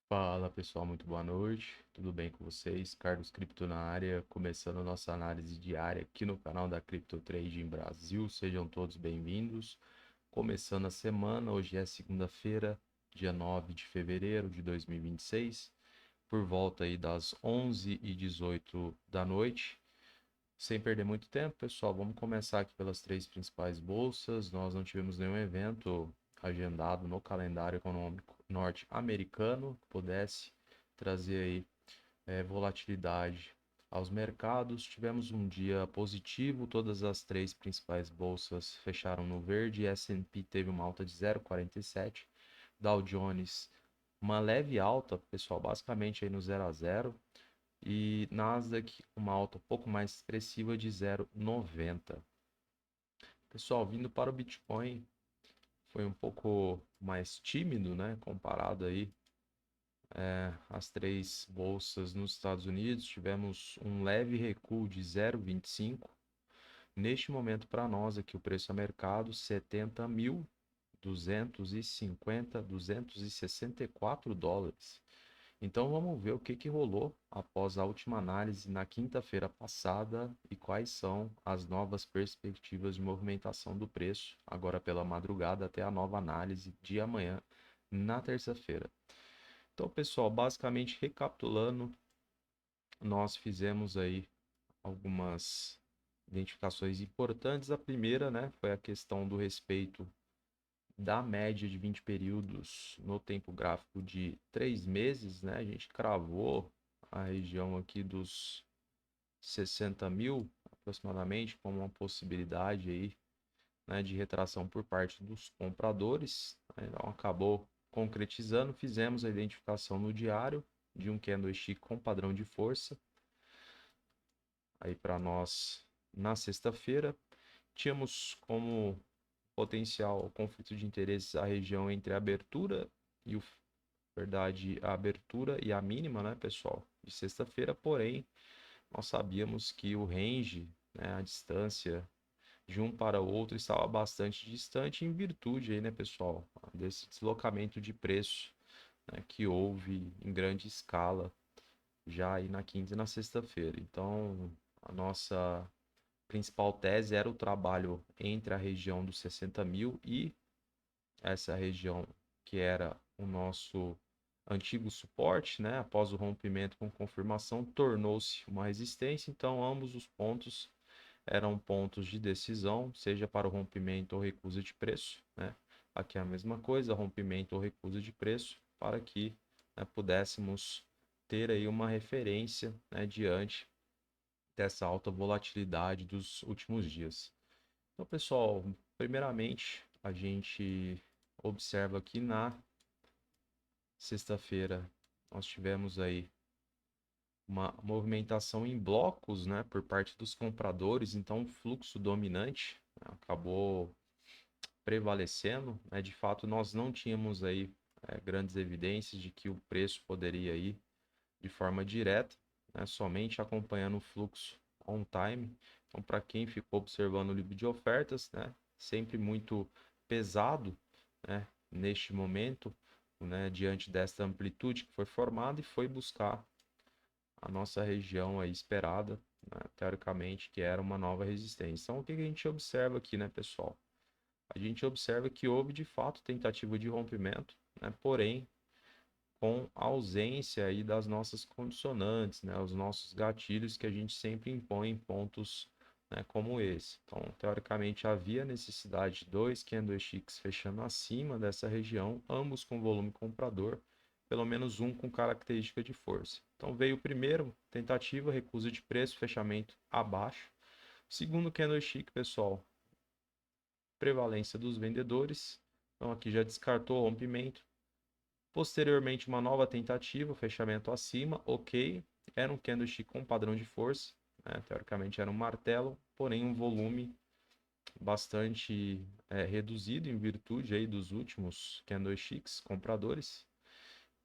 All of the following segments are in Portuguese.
Fala pessoal, muito boa noite, tudo bem com vocês? Carlos Cripto na área, começando nossa análise diária aqui no canal da Crypto Trading Brasil, sejam todos bem-vindos. Começando a semana, hoje é segunda-feira, dia 9 de fevereiro de 2026, por volta aí das 11h18 da noite. Sem perder muito tempo, pessoal, vamos começar aqui pelas três principais bolsas. Nós não tivemos nenhum evento agendado no calendário econômico norte-americano que pudesse trazer aí volatilidade aos mercados. Tivemos um dia positivo, todas as três principais bolsas fecharam no verde. S&P teve uma alta de 0,47, Dow Jones uma leve alta, pessoal, basicamente aí no 0 a 0, e Nasdaq uma alta um pouco mais expressiva de 0,90. Pessoal, vindo para o Bitcoin, foi um pouco mais tímido, né, comparado aí às três bolsas nos Estados Unidos. Tivemos um leve recuo de 0,25. Neste momento, para nós aqui, o preço a mercado 70.250, $264. Então vamos ver o que rolou após a última análise na quinta-feira passada e quais são as novas perspectivas de movimentação do preço agora pela madrugada até a nova análise de amanhã, na terça-feira. Então, pessoal, basicamente recapitulando, nós fizemos aí algumas identificações importantes. A primeira, né, foi a questão do respeito da média de 20 períodos no tempo gráfico de 3 meses, né? A gente cravou a região aqui dos 60 mil aproximadamente como uma possibilidade aí, né, de retração por parte dos compradores, né? Então acabou concretizando. Fizemos a identificação no diário de um candlestick com padrão de força aí para nós na sexta-feira. Tínhamos como potencial conflito de interesses a região entre a abertura e o verdade, a abertura e a mínima, né, pessoal, de sexta-feira. Porém, nós sabíamos que o range, né, a distância de um para o outro estava bastante distante em virtude aí, né, pessoal, desse deslocamento de preço, né, que houve em grande escala já aí na quinta e na sexta-feira. Então, a nossa principal tese era o trabalho entre a região dos 60 mil e essa região que era o nosso antigo suporte, né? Após o rompimento com confirmação, tornou-se uma resistência. Então, ambos os pontos eram pontos de decisão, seja para o rompimento ou recusa de preço, né? Aqui é a mesma coisa, rompimento ou recusa de preço, para que, né, pudéssemos ter aí uma referência, né, diante dessa alta volatilidade dos últimos dias. Então, pessoal, primeiramente, a gente observa aqui na sexta-feira, nós tivemos aí uma movimentação em blocos, né, por parte dos compradores. Então, o fluxo dominante, né, acabou prevalecendo, né. De fato, nós não tínhamos aí grandes evidências de que o preço poderia ir de forma direta, né, somente acompanhando o fluxo on time. Então, para quem ficou observando o livro de ofertas, né, sempre muito pesado, né, neste momento, né, diante desta amplitude que foi formada, e foi buscar a nossa região aí esperada, né, teoricamente, que era uma nova resistência. Então, o que a gente observa aqui, né, pessoal? A gente observa que houve de fato tentativa de rompimento, né, porém com a ausência aí das nossas condicionantes, né, os nossos gatilhos que a gente sempre impõe em pontos, né, como esse. Então, teoricamente, havia necessidade de dois candlesticks fechando acima dessa região, ambos com volume comprador, pelo menos um com característica de força. Então, veio o primeiro, tentativa, recusa de preço, fechamento abaixo. Segundo candlestick, pessoal, prevalência dos vendedores. Então, aqui já descartou o rompimento. Posteriormente, uma nova tentativa, fechamento acima, ok. Era um candlestick com padrão de força, né? Teoricamente era um martelo, porém um volume bastante reduzido em virtude aí dos últimos candlesticks compradores.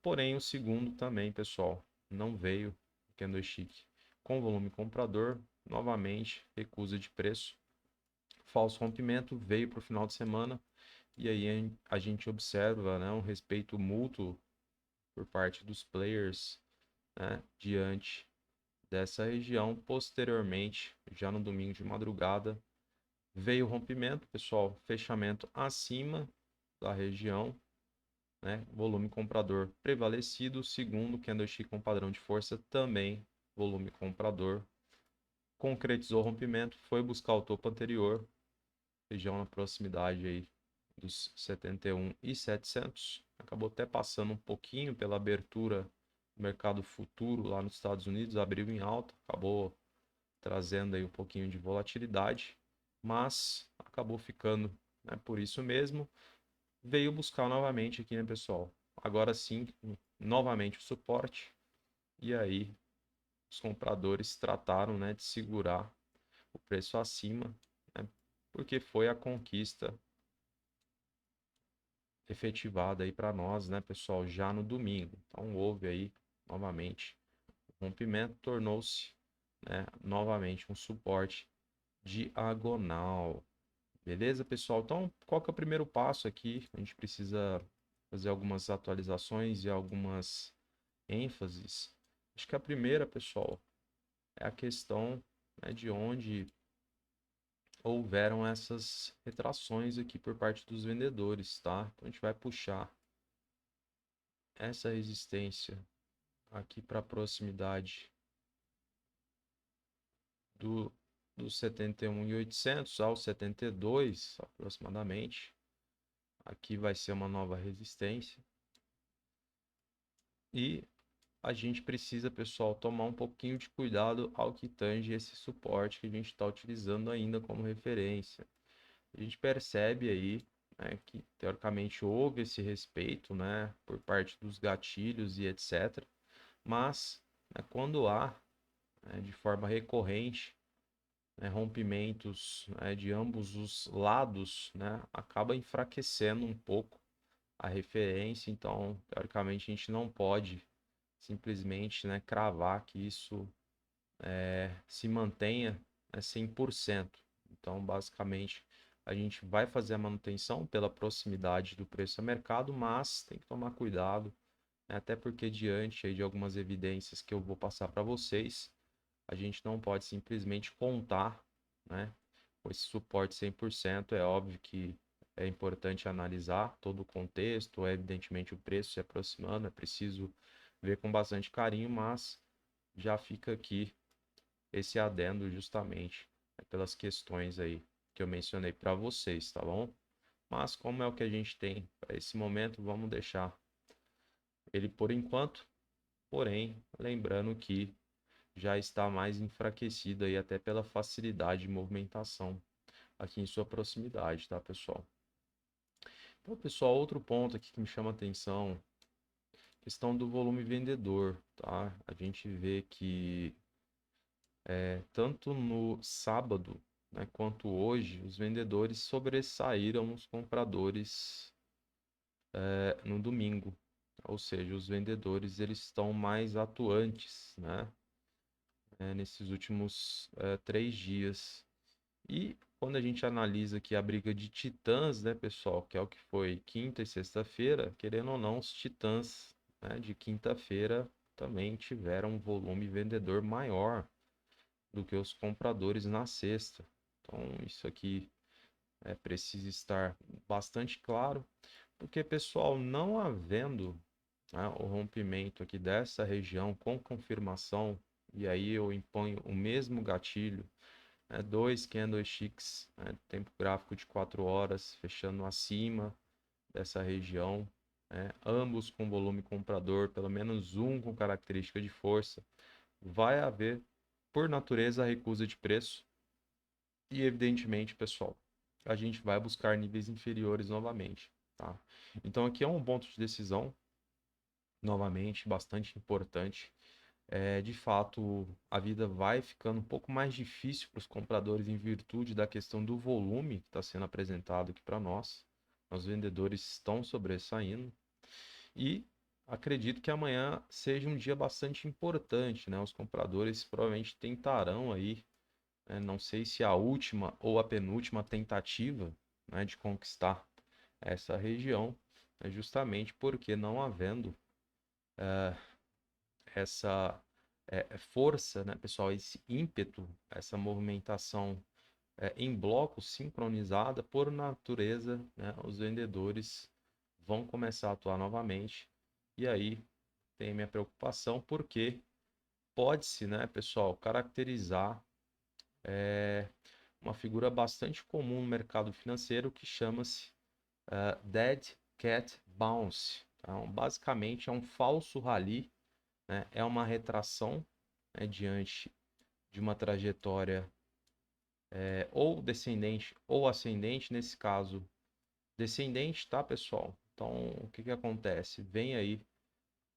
Porém, o segundo também, pessoal, não veio candlestick com volume comprador, novamente recusa de preço, falso rompimento, veio para o final de semana. E aí a gente observa, né, um respeito mútuo por parte dos players, né, diante dessa região. Posteriormente, já no domingo de madrugada, veio o rompimento, pessoal, fechamento acima da região, né? Volume comprador prevalecido, segundo candlestick com padrão de força, também volume comprador. Concretizou o rompimento, foi buscar o topo anterior, região na proximidade aí dos 71.700. Acabou até passando um pouquinho pela abertura do mercado futuro lá nos Estados Unidos, abriu em alta, acabou trazendo aí um pouquinho de volatilidade, mas acabou ficando, né, por isso mesmo. Veio buscar novamente aqui, né, pessoal? Agora sim, novamente o suporte. E aí, os compradores trataram, né, de segurar o preço acima, né, porque foi a conquista efetivada aí para nós, né, pessoal, já no domingo. Então, houve aí, novamente, o rompimento, tornou-se, né, novamente um suporte diagonal. Beleza, pessoal? Então, qual que é o primeiro passo aqui? A gente precisa fazer algumas atualizações e algumas ênfases. Acho que a primeira, pessoal, é a questão, né, de onde houveram essas retrações aqui por parte dos vendedores, tá? Então, a gente vai puxar essa resistência aqui para a proximidade do, dos 71.800 ao 72, aproximadamente. Aqui vai ser uma nova resistência. E a gente precisa, pessoal, tomar um pouquinho de cuidado ao que tange esse suporte que a gente está utilizando ainda como referência. A gente percebe aí, né, que teoricamente houve esse respeito, né, por parte dos gatilhos e etc. Mas, né, quando há, né, de forma recorrente, né, rompimentos, né, de ambos os lados, né, acaba enfraquecendo um pouco a referência. Então, teoricamente, a gente não pode simplesmente, né, cravar que isso se mantenha, né, 100%. Então, basicamente, a gente vai fazer a manutenção pela proximidade do preço a mercado, mas tem que tomar cuidado, né, até porque diante aí de algumas evidências que eu vou passar para vocês, a gente não pode simplesmente contar, né, com esse suporte 100%. É óbvio que é importante analisar todo o contexto, evidentemente o preço se aproximando, é preciso ver com bastante carinho, mas já fica aqui esse adendo justamente, né, pelas questões aí que eu mencionei para vocês, tá bom? Mas como é o que a gente tem para esse momento, vamos deixar ele por enquanto, porém, lembrando que já está mais enfraquecido aí até pela facilidade de movimentação aqui em sua proximidade, tá, pessoal? Então, pessoal, outro ponto aqui que me chama a atenção, questão do volume vendedor, tá? A gente vê que tanto no sábado, né, quanto hoje, os vendedores sobressaíram os compradores no domingo. Ou seja, os vendedores eles estão mais atuantes, né, nesses últimos 3 dias. E quando a gente analisa aqui a briga de titãs, né, pessoal, que é o que foi quinta e sexta-feira, querendo ou não, os titãs, né, de quinta-feira também tiveram um volume vendedor maior do que os compradores na sexta. Então, isso aqui precisa estar bastante claro, porque, pessoal, não havendo, né, o rompimento aqui dessa região com confirmação, e aí eu imponho o mesmo gatilho, né, dois candlesticks, né, tempo gráfico de 4 horas, fechando acima dessa região, né, ambos com volume comprador, pelo menos um com característica de força, vai haver, por natureza, a recusa de preço. E, evidentemente, pessoal, a gente vai buscar níveis inferiores novamente, tá? Então, aqui é um ponto de decisão, novamente, bastante importante. De fato, a vida vai ficando um pouco mais difícil para os compradores em virtude da questão do volume que está sendo apresentado aqui para nós. Os vendedores estão sobressaindo e acredito que amanhã seja um dia bastante importante, né? Os compradores provavelmente tentarão aí, não sei se a última ou a penúltima tentativa, né, de conquistar essa região, justamente porque não havendo essa força, né, pessoal, esse ímpeto, essa movimentação em bloco, sincronizada, por natureza, né, os vendedores vão começar a atuar novamente. E aí tem minha preocupação, porque pode-se, né, pessoal, caracterizar uma figura bastante comum no mercado financeiro que chama-se Dead Cat Bounce. Então, basicamente, é um falso rally, né? É uma retração, né, diante de uma trajetória ou descendente ou ascendente, nesse caso, descendente, tá, pessoal? Então, o que que acontece? Vem aí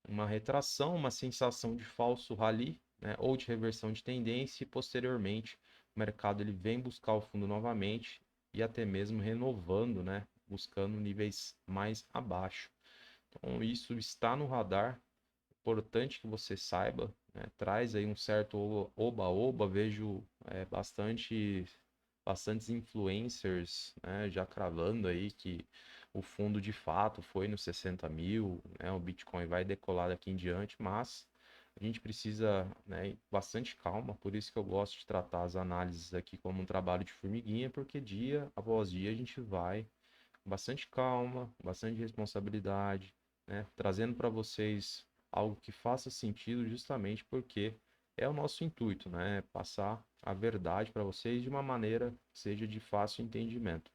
uma retração, uma sensação de falso rally, né, ou de reversão de tendência, e posteriormente o mercado ele vem buscar o fundo novamente e até mesmo renovando, né, buscando níveis mais abaixo. Então, isso está no radar, importante que você saiba, né, traz aí um certo oba-oba, vejo bastantes influencers, né, já cravando aí que o fundo de fato foi nos 60 mil, né, o Bitcoin vai decolar daqui em diante, mas a gente precisa, né, bastante calma, por isso que eu gosto de tratar as análises aqui como um trabalho de formiguinha, porque dia após dia a gente vai com bastante calma, bastante responsabilidade, né, trazendo para vocês algo que faça sentido, justamente porque é o nosso intuito, né? Passar a verdade para vocês de uma maneira que seja de fácil entendimento,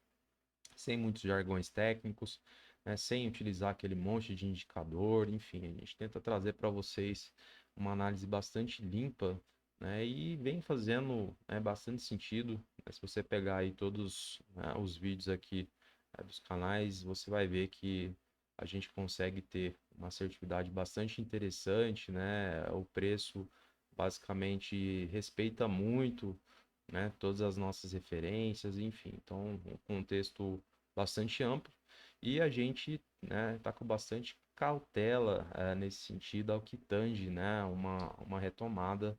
sem muitos jargões técnicos, né? Sem utilizar aquele monte de indicador, enfim, a gente tenta trazer para vocês uma análise bastante limpa, né? E vem fazendo, né, bastante sentido, né? Se você pegar aí todos, né, os vídeos aqui, dos canais, você vai ver que a gente consegue ter uma assertividade bastante interessante, né? O preço basicamente respeita muito, né, todas as nossas referências, enfim. Então, um contexto bastante amplo, e a gente, né, tá com bastante cautela nesse sentido, ao que tange, né, uma retomada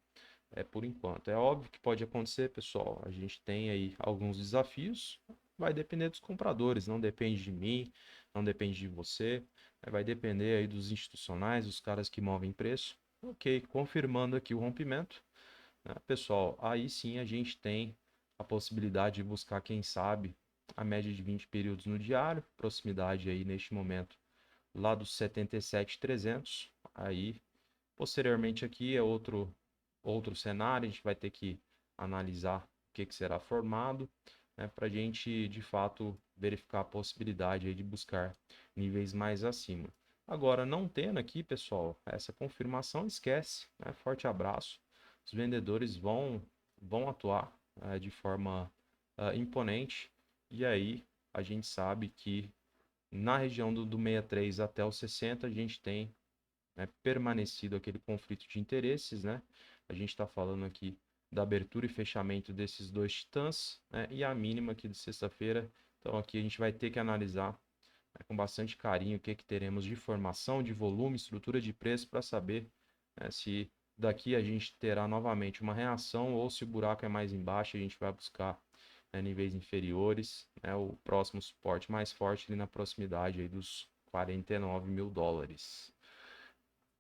por enquanto. É óbvio que pode acontecer, pessoal. A gente tem aí alguns desafios, vai depender dos compradores, não depende de mim, não depende de você, vai depender aí dos institucionais, dos caras que movem preço. Ok, confirmando aqui o rompimento, né, pessoal, aí sim a gente tem a possibilidade de buscar, quem sabe, a média de 20 períodos no diário, proximidade aí neste momento lá dos 77.300. Aí, posteriormente aqui é outro cenário, a gente vai ter que analisar o que será formado, né, para a gente de fato verificar a possibilidade aí de buscar níveis mais acima. Agora, não tendo aqui, pessoal, essa confirmação, esquece, né? Forte abraço. Os vendedores vão atuar de forma imponente, e aí a gente sabe que na região do 63 até o 60 a gente tem, né, permanecido aquele conflito de interesses, né? A gente está falando aqui da abertura e fechamento desses dois titãs, né? E a mínima aqui de sexta-feira. Então aqui a gente vai ter que analisar, né, com bastante carinho o que teremos de formação, de volume, estrutura de preço, para saber, né, se daqui a gente terá novamente uma reação, ou se o buraco é mais embaixo, a gente vai buscar, né, níveis inferiores, né, o próximo suporte mais forte ali na proximidade aí dos 49 mil dólares.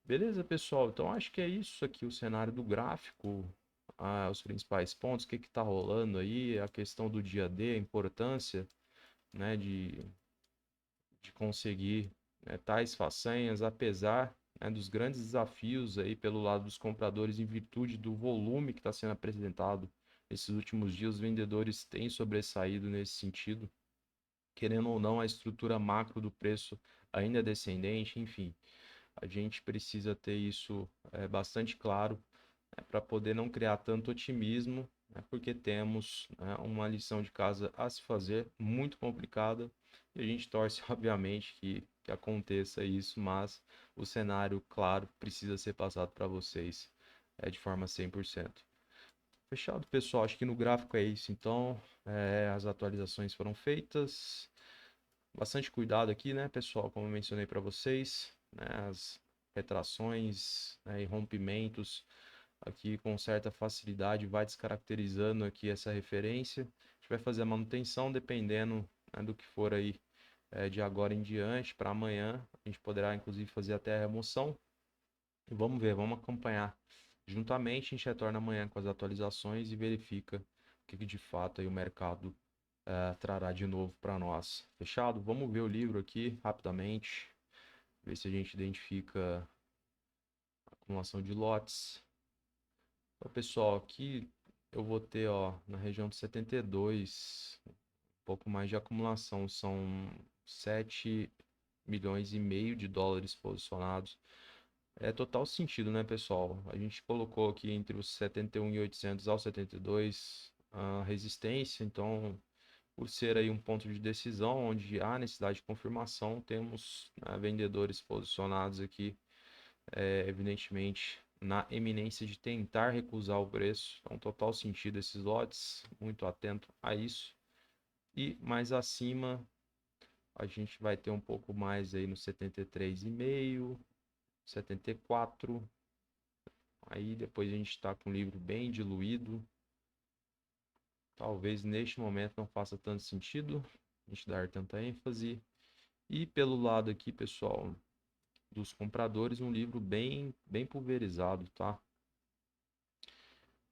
Beleza, pessoal? Então acho que é isso aqui, o cenário do gráfico, os principais pontos, o que está rolando aí, a questão do dia D, a importância, né, de conseguir, né, tais façanhas, apesar, né, dos grandes desafios aí pelo lado dos compradores, em virtude do volume que está sendo apresentado nesses últimos dias. Os vendedores têm sobressaído nesse sentido, querendo ou não, a estrutura macro do preço ainda é descendente, enfim. A gente precisa ter isso bastante claro, né, para poder não criar tanto otimismo, né, porque temos, né, uma lição de casa a se fazer, muito complicada, e a gente torce, obviamente, que aconteça isso, mas o cenário, claro, precisa ser passado para vocês de forma 100%. Fechado, pessoal? Acho que no gráfico é isso, então. As atualizações foram feitas. Bastante cuidado aqui, né, pessoal? Como eu mencionei para vocês, né, as retrações, né, e rompimentos aqui com certa facilidade vai descaracterizando aqui essa referência. A gente vai fazer a manutenção dependendo, né, do que for aí de agora em diante para amanhã. A gente poderá inclusive fazer até a remoção, E vamos ver, vamos acompanhar. Juntamente, a gente retorna amanhã com as atualizações e verifica o que de fato aí o mercado trará de novo para nós. Fechado? Vamos ver o livro aqui rapidamente, ver se a gente identifica a acumulação de lotes. Então, pessoal, aqui eu vou ter, ó, na região de 72, um pouco mais de acumulação, são 7,5 milhões de dólares posicionados. É total sentido, né, pessoal? A gente colocou aqui entre os 71.800 ao 72 a resistência, então, por ser aí um ponto de decisão onde há necessidade de confirmação, temos, né, vendedores posicionados aqui, evidentemente, na eminência de tentar recusar o preço. Então, total sentido esses lotes, muito atento a isso. E mais acima, a gente vai ter um pouco mais aí no 73,5, 74. Aí depois a gente está com o livro bem diluído. Talvez neste momento não faça tanto sentido a gente dar tanta ênfase. E pelo lado aqui, pessoal, dos compradores, um livro bem pulverizado, tá?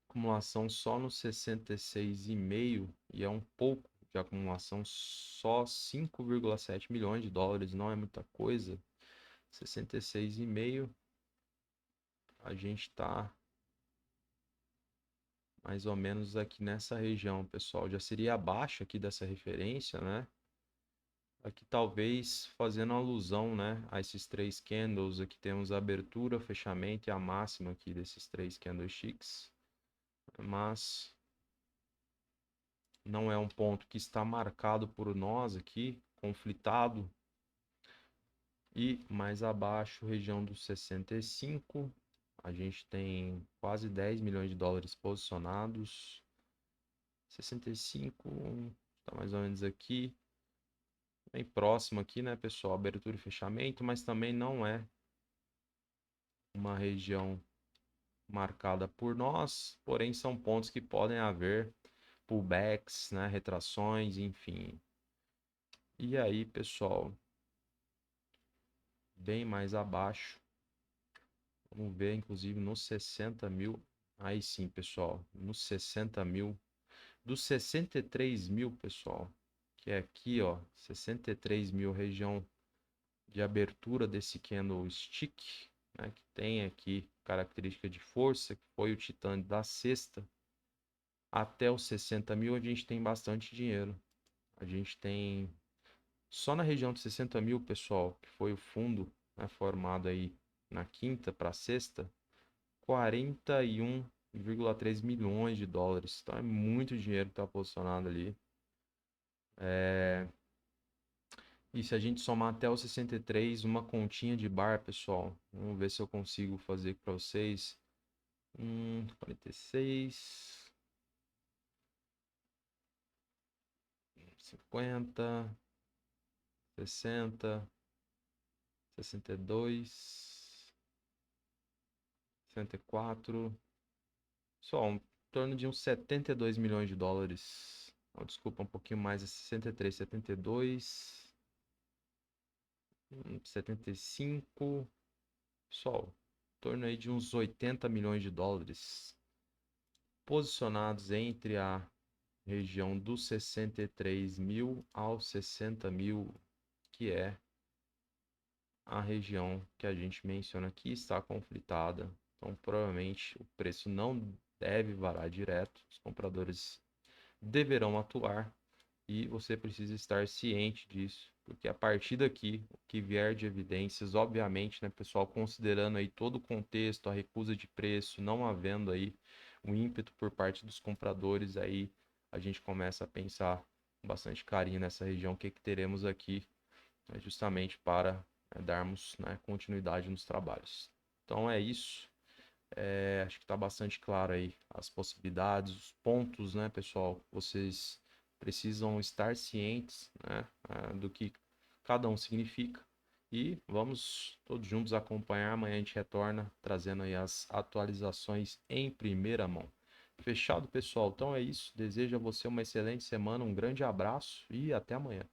Acumulação só no 66,5 e é um pouco de acumulação, só 5,7 milhões de dólares, não é muita coisa. 66,5, a gente está mais ou menos aqui nessa região, pessoal. Já seria abaixo aqui dessa referência, né? Aqui talvez fazendo alusão, né, a esses três candles. Aqui temos a abertura, fechamento e a máxima aqui desses três candlesticks. Mas não é um ponto que está marcado por nós aqui, conflitado. E mais abaixo, região dos 65, a gente tem quase 10 milhões de dólares posicionados. 65, está mais ou menos aqui. Bem próximo aqui, né, pessoal? Abertura e fechamento, mas também não é uma região marcada por nós, porém são pontos que podem haver pullbacks, né, retrações, enfim. E aí, pessoal, bem mais abaixo, vamos ver, inclusive, nos 60 mil. Aí sim, pessoal, nos 60 mil, dos 63 mil, pessoal, que é aqui, ó, 63 mil, região de abertura desse candlestick, né, que tem aqui característica de força, que foi o titânio da sexta, até os 60 mil a gente tem bastante dinheiro. A gente tem, só na região de 60 mil, pessoal, que foi o fundo, né, formado aí na quinta para sexta, 41,3 milhões de dólares. Então é muito dinheiro que está posicionado ali. E se a gente somar até o 63, uma continha de bar, pessoal, vamos ver se eu consigo fazer para vocês. 46, 50, 60, 62, 64. Só em torno de uns 72 milhões de dólares. Oh, desculpa, um pouquinho mais, é 63, 72, 75. Pessoal, em torno aí de uns 80 milhões de dólares posicionados entre a região dos 63 mil aos 60 mil, que é a região que a gente menciona aqui está conflitada. Então, provavelmente o preço não deve varar direto. Os compradores deverão atuar e você precisa estar ciente disso, porque a partir daqui, o que vier de evidências, obviamente, né, pessoal, considerando aí todo o contexto, a recusa de preço, não havendo aí um ímpeto por parte dos compradores, aí a gente começa a pensar com bastante carinho nessa região, o que teremos aqui, né, justamente para, né, darmos, né, continuidade nos trabalhos. Então é isso. Acho que está bastante claro aí as possibilidades, os pontos, né, pessoal? Vocês precisam estar cientes, né, do que cada um significa. E vamos todos juntos acompanhar. Amanhã a gente retorna trazendo aí as atualizações em primeira mão. Fechado, pessoal? Então é isso. Desejo a você uma excelente semana, um grande abraço e até amanhã.